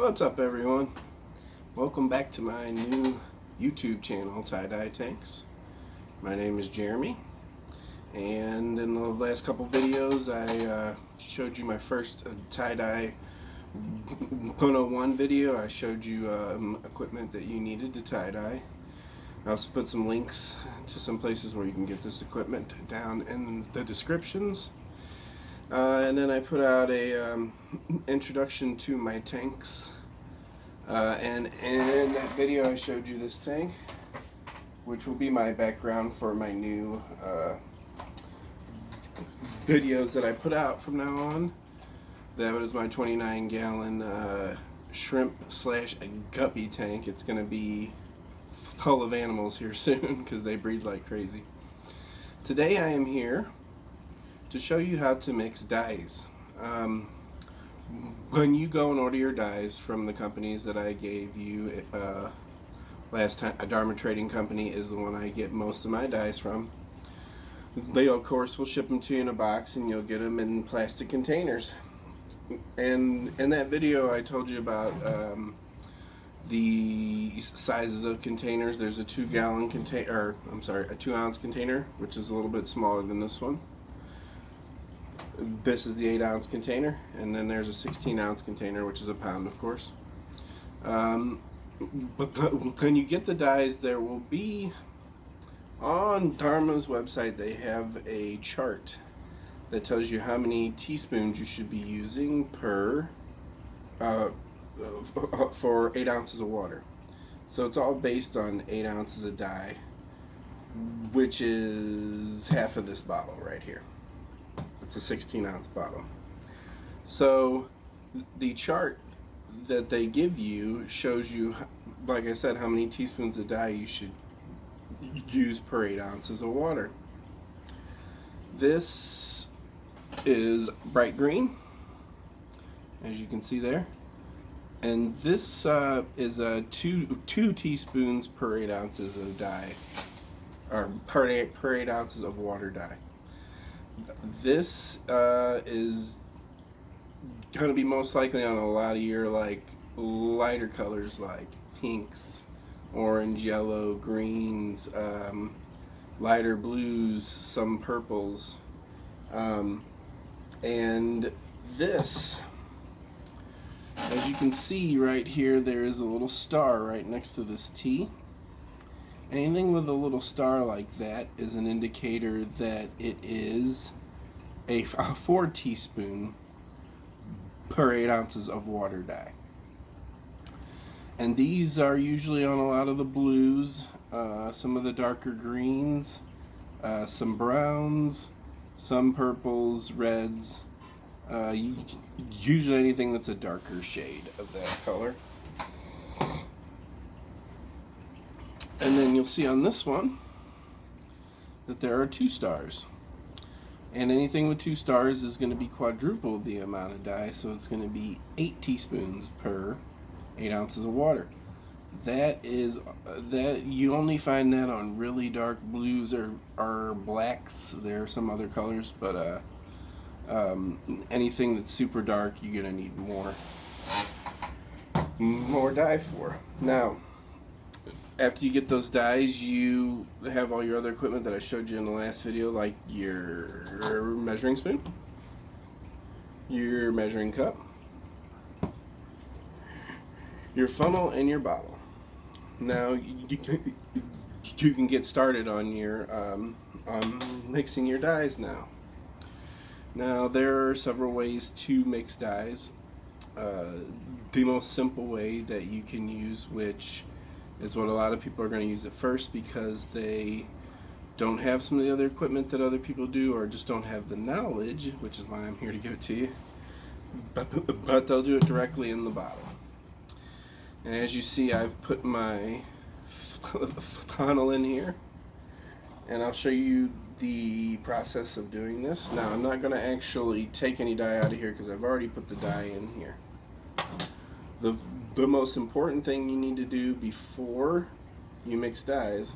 What's up, everyone? Welcome back to my new YouTube channel, Tie-Dye Tanks. My name is Jeremy, and in the last couple videos I showed you my first tie-dye 101 video. I showed you equipment that you needed to tie-dye. I also put some links to some places where you can get this equipment down in the descriptions. And then I put out a introduction to my tanks, and in that video I showed you this tank, which will be my background for my new videos that I put out from now on. That was my 29-gallon shrimp slash guppy tank. It's going to be full of animals here soon because they breed like crazy. Today I am here to show you how to mix dyes. When you go and order your dyes from the companies that I gave you last time, Dharma Trading Company is the one I get most of my dyes from. They of course will ship them to you in a box, and you'll get them in plastic containers. And in that video I told you about the sizes of containers. There's a 2-gallon container, or I'm sorry, a 2-ounce container, which is a little bit smaller than this one. This is the 8-ounce container, and then there's a 16-ounce container, which is a pound, of course. But when you get the dyes, there will be, on Dharma's website, they have a chart that tells you how many teaspoons you should be using per for 8 ounces of water. So it's all based on 8 ounces of dye, which is half of this bottle right here. It's a 16-ounce bottle. So the chart that they give you shows you, like I said, how many teaspoons of dye you should use per 8 ounces of water. This is bright green, as you can see there, and this is two teaspoons per 8 ounces of dye, or per 8 ounces of water dye. This is going to be most likely on a lot of your lighter colors like pinks, orange, yellow, greens, lighter blues, some purples, and this, as you can see right here, there is a little star right next to this T. Anything with a little star like that is an indicator that it is a 4 teaspoon per 8 ounces of water dye. And these are usually on a lot of the blues, some of the darker greens, some browns, some purples, reds, usually anything that's a darker shade of that color. And then you'll see on this one that there are 2 stars. And anything with 2 stars is going to be quadruple the amount of dye, so it's going to be 8 teaspoons per 8 ounces of water. That you only find that on really dark blues or blacks. There are some other colors, but anything that's super dark, you're going to need more dye for. Now, after you get those dyes, you have all your other equipment that I showed you in the last video, like your measuring spoon, your measuring cup, your funnel, and your bottle. Now you can get started on your on mixing your dyes now. Now there are several ways to mix dyes. The most simple way that you can use, which is what a lot of people are going to use at first because they don't have some of the other equipment that other people do, or just don't have the knowledge, which is why I'm here to give it to you, but they'll do it directly in the bottle. And as you see, I've put my funnel in here, and I'll show you the process of doing this. Now, I'm not going to actually take any dye out of here because I've already put the dye in here. The most important thing you need to do before you mix dyes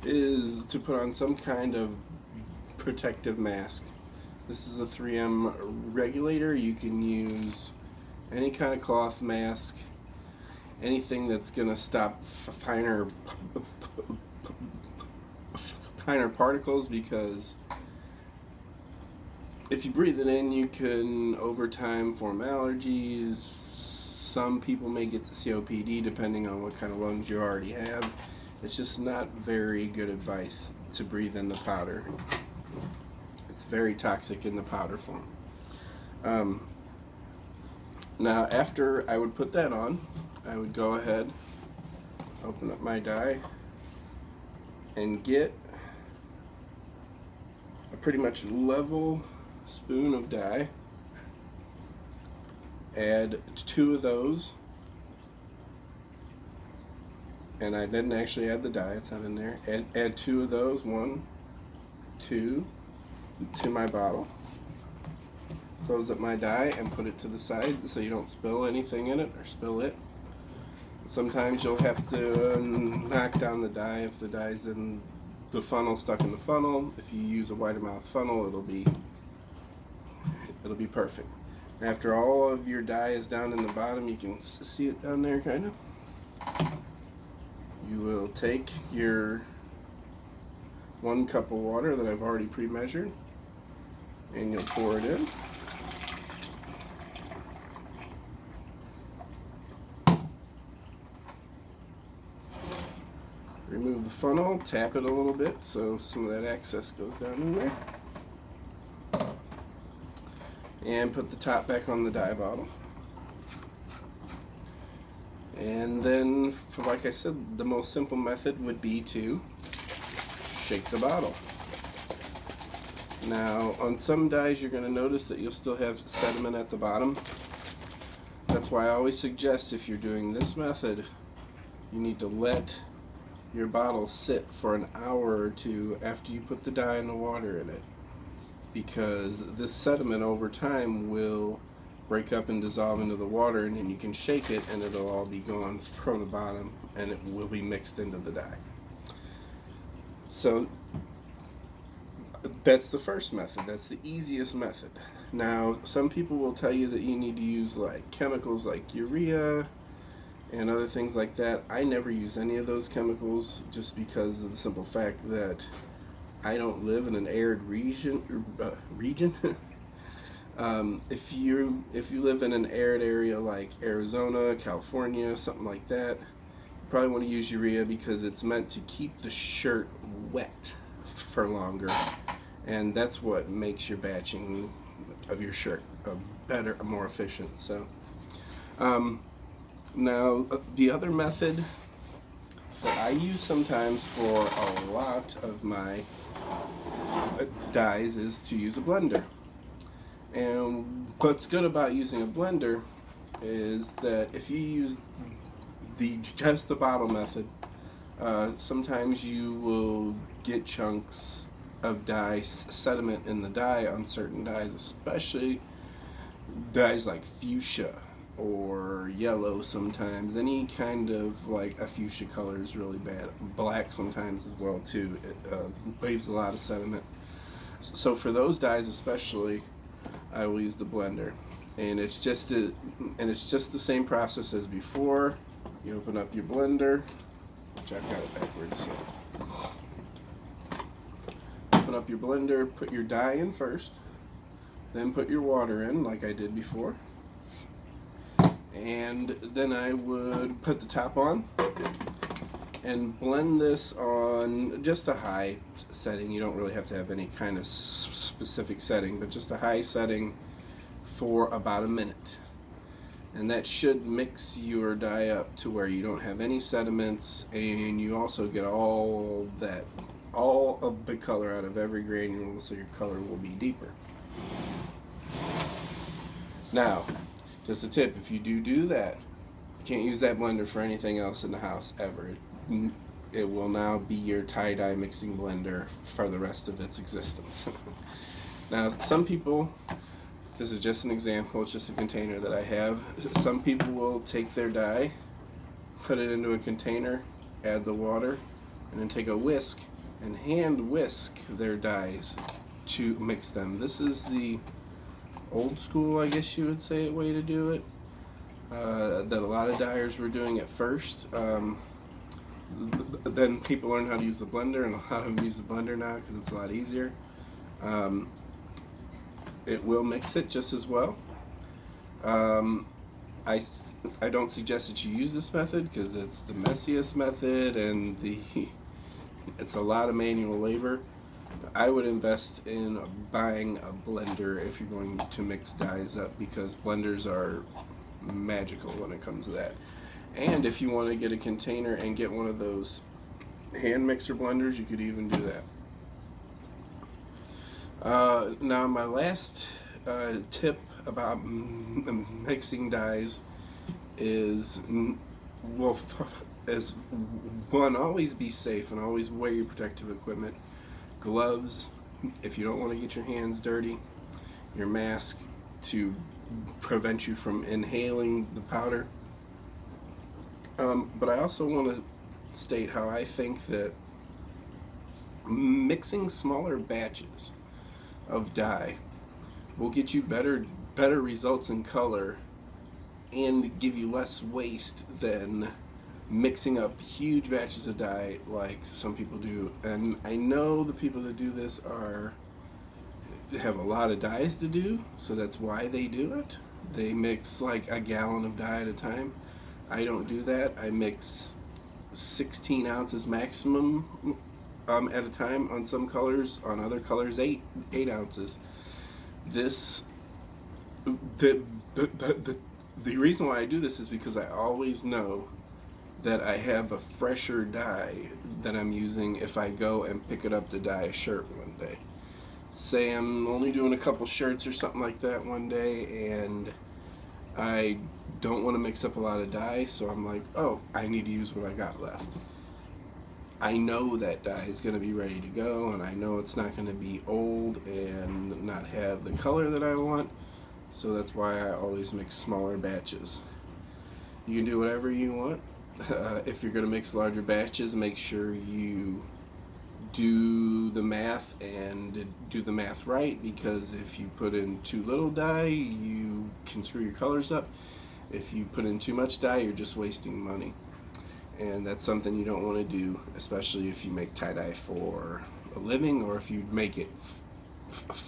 is to put on some kind of protective mask. This is a 3M regulator. You can use any kind of cloth mask, anything that's going to stop finer particles, because if you breathe it in, you can over time form allergies. Some people may get the COPD depending on what kind of lungs you already have. It's just not very good advice to breathe in the powder. It's very toxic in the powder form. Now, after I would put that on, I would go ahead, open up my dye, and get a pretty much level spoon of dye. Add 2 of those, and I didn't actually add the dye, it's not in there. Add 2 of those, 1, 2, to my bottle. Close up my dye and put it to the side so you don't spill anything in it or spill it. Sometimes you'll have to knock down the dye if the dye's in the funnel, stuck in the funnel. If you use a wider mouth funnel, it'll be perfect. After all of your dye is down in the bottom, you can see it down there kind of. You will take your 1 cup of water that I've already pre-measured, and you'll pour it in. Remove the funnel, tap it a little bit so some of that excess goes down in there. And put the top back on the dye bottle. And then, like I said, the most simple method would be to shake the bottle. Now, on some dyes you're going to notice that you'll still have sediment at the bottom. That's why I always suggest, if you're doing this method, you need to let your bottle sit for an hour or 2 after you put the dye and the water in it, because this sediment over time will break up and dissolve into the water, and then you can shake it and it'll all be gone from the bottom and it will be mixed into the dye. So that's the first method. That's the easiest method. Now, some people will tell you that you need to use like chemicals like urea and other things like that. I never use any of those chemicals, just because of the simple fact that I don't live in an arid region. If you live in an arid area like Arizona, California, something like that, you probably want to use urea, because it's meant to keep the shirt wet for longer, and that's what makes your batching of your shirt better, more efficient. So now the other method that I use sometimes for a lot of my dyes is to use a blender. And what's good about using a blender is that if you use just the bottle method, sometimes you will get chunks of dye, sediment in the dye on certain dyes, especially dyes like fuchsia or yellow. Sometimes any kind of like a fuchsia color is really bad. Black sometimes as well too. It leaves a lot of sediment. So for those dyes especially, I will use the blender, and it's just the same process as before. You open up your blender, which I've got it backwards. So. Open up your blender, put your dye in first, then put your water in like I did before, and then I would put the top on and blend this on just a high setting. You don't really have to have any kind of specific setting, but just a high setting for about a minute. And that should mix your dye up to where you don't have any sediments, and you also get all of the color out of every granule, so your color will be deeper. Now, just a tip, if you do that, you can't use that blender for anything else in the house ever. It will now be your tie-dye mixing blender for the rest of its existence. Now, some people, this is just an example, it's just a container that I have. Some people will take their dye, put it into a container, add the water, and then take a whisk and hand whisk their dyes to mix them. This is the old school, I guess you would say, way to do it. that a lot of dyers were doing at first. Then people learn how to use the blender, and a lot of them use the blender now because it's a lot easier. It will mix it just as well. I don't suggest that you use this method because it's the messiest method and it's a lot of manual labor. I would invest in buying a blender if you're going to mix dyes up, because blenders are magical when it comes to that. And if you want to get a container and get one of those hand mixer blenders, you could even do that. Now my last tip about mixing dyes is, well, is one, always be safe and always wear your protective equipment. Gloves if you don't want to get your hands dirty, your mask to prevent you from inhaling the powder. But I also want to state how I think that mixing smaller batches of dye will get you better results in color and give you less waste than mixing up huge batches of dye like some people do. And I know the people that do this have a lot of dyes to do, so that's why they do it. They mix like a gallon of dye at a time. I don't do that. I mix 16 ounces maximum at a time on some colors. On other colors, 8 ounces. The reason why I do this is because I always know that I have a fresher dye that I'm using if I go and pick it up to dye a shirt one day. Say I'm only doing a couple shirts or something like that one day, and I don't want to mix up a lot of dye, so I'm like, oh, I need to use what I got left. I know that dye is going to be ready to go, and I know it's not going to be old and not have the color that I want, so that's why I always mix smaller batches. You can do whatever you want. If you're going to mix larger batches, make sure you do the math and do the math right, because if you put in too little dye, you can screw your colors up. If you put in too much dye, you're just wasting money, and that's something you don't want to do, especially if you make tie-dye for a living or if you make it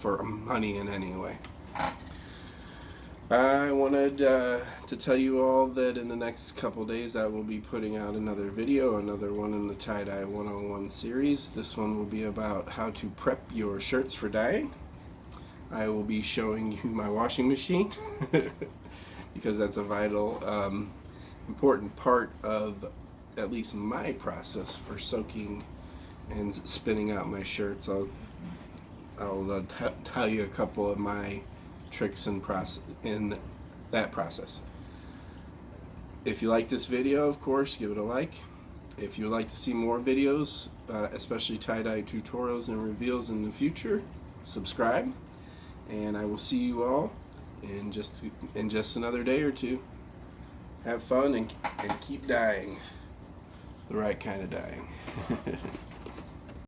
for money in any way. I wanted to tell you all that in the next couple days I will be putting out another video, another one in the Tie-Dye 101 series. This one will be about how to prep your shirts for dyeing. I will be showing you my washing machine because that's a vital, important part of at least my process for soaking and spinning out my shirts. I'll tell you a couple of my tricks in that process. If you like this video, of course, give it a like. If you'd like to see more videos, especially tie-dye tutorials and reveals in the future, subscribe, and I will see you all in just another day or two. Have fun and keep dyeing the right kind of dyeing.